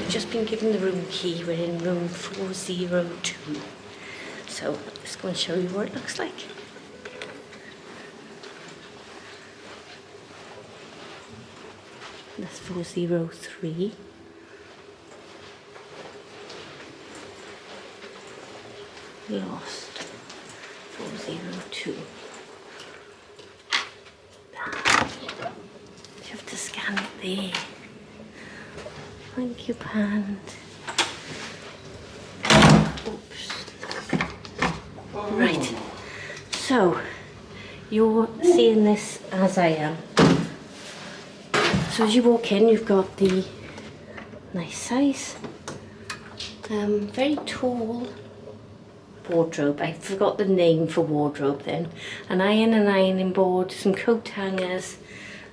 we've just been given the room key. We're in room 402. So let's go and show you what it looks like. That's 403. Lost 402. You have to scan it there. Thank you, Pand. Oops. Right. So you're seeing this as I am. So as you walk in, you've got the nice size, very tall wardrobe. I forgot the name for wardrobe then. An ironing board, some coat hangers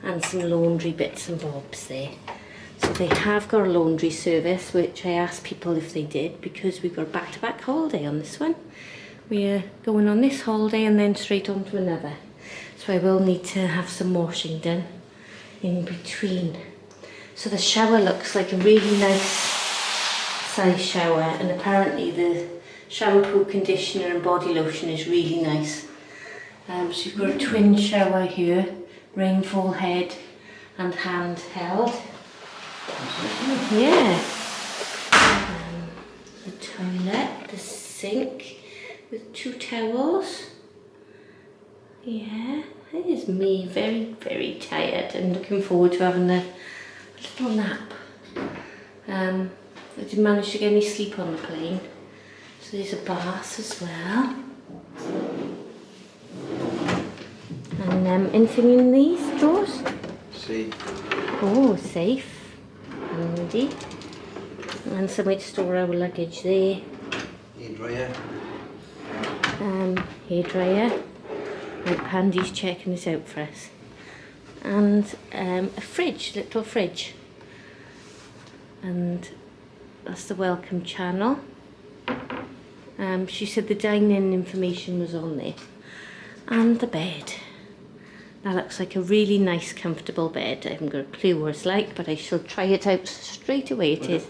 and some laundry bits and bobs there. So they have got a laundry service, which I asked people if they did because we've got a back-to-back holiday on this one. We're going on this holiday and then straight on to another. So I will need to have some washing done in between. So the shower looks like a really nice size shower, and apparently the shampoo, conditioner and body lotion is really nice. So you've got a twin shower here, rainfall head and handheld. Yeah. The toilet, the sink with 2 towels. Yeah, it is me very, very tired and looking forward to having a little nap. I didn't manage to get any sleep on the plane. So there's a bath as well. And anything in these drawers? Safe. Oh, safe. Handy. And somewhere to store our luggage there. Hairdryer. Hairdryer. Right, Pandy's checking this out for us. And a fridge, little fridge. And that's the welcome channel. She said the dining information was on there. And the bed. That looks like a really nice, comfortable bed. I haven't got a clue what it's like, but I shall try it out straight away. It is.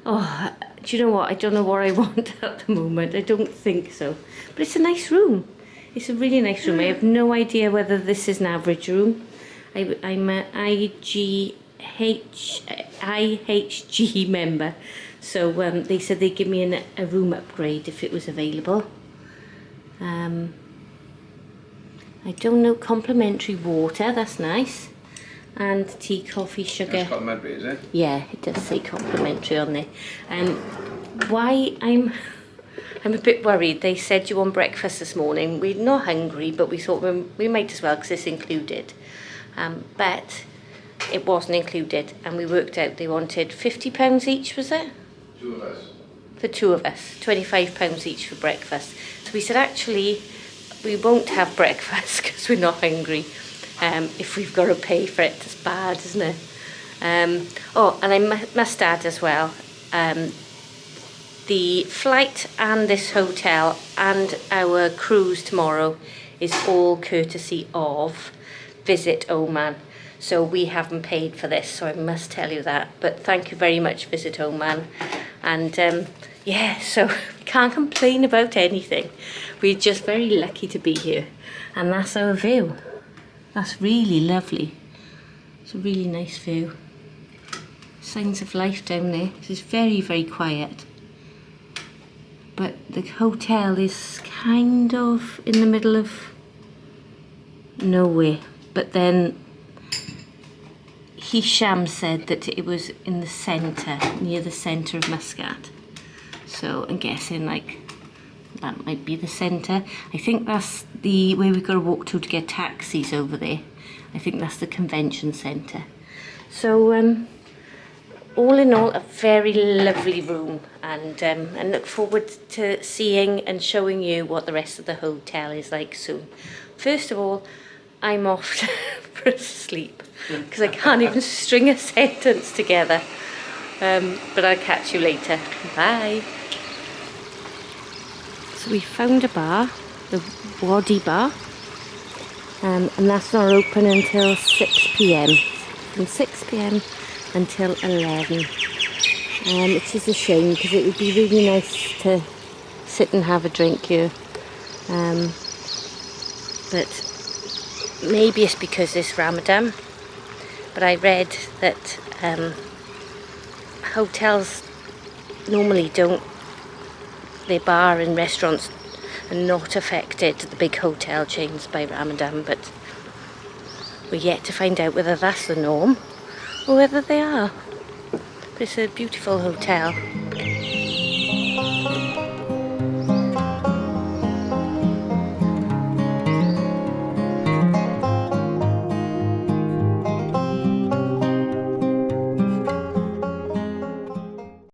Oh, do you know what? I don't know what I want at the moment. I don't think so. But it's a nice room. It's a really nice room. I have no idea whether this is an average room. I'm an IHG member. So they said they'd give me a room upgrade if it was available. I don't know, complimentary water, that's nice. And tea, coffee, sugar. It's complimentary, is it? Yeah, it does say complimentary on there. Why I'm a bit worried. They said you want breakfast this morning. We're not hungry, but we thought we might as well because it's included. But it wasn't included, and we worked out they wanted £50 each, was it? 2 of us. For 2 of us, £25 each for breakfast. So we said actually we won't have breakfast because we're not hungry. If we've got to pay for it, it's bad, isn't it? Oh, and I must add as well, the flight and this hotel and our cruise tomorrow is all courtesy of Visit Oman. So we haven't paid for this, so I must tell you that. But thank you very much, Visit Oman. And yeah, so we can't complain about anything. We're just very lucky to be here. And that's our view. That's really lovely. It's a really nice view. Signs of life down there. It's very, very quiet. But the hotel is kind of in the middle of nowhere. But then Hisham said that it was in the centre, near the centre of Muscat. So I'm guessing like that might be the centre. I think that's the way we've got to walk to get taxis over there. I think that's the convention centre. So all in all, a very lovely room, and look forward to seeing and showing you what the rest of the hotel is like soon. First of all, I'm off for a sleep because I can't even string a sentence together. But I'll catch you later. Bye. So we found a bar, the Wadi Bar, and that's not open until 6 p.m. From 6 p.m. until 11. which is a shame because it would be really nice to sit and have a drink here. But maybe it's because it's Ramadan, but I read that hotels normally don't, their bar and restaurants are not affected, the big hotel chains, by Ramadan, but we're yet to find out whether that's the norm or whether they are. But it's a beautiful hotel.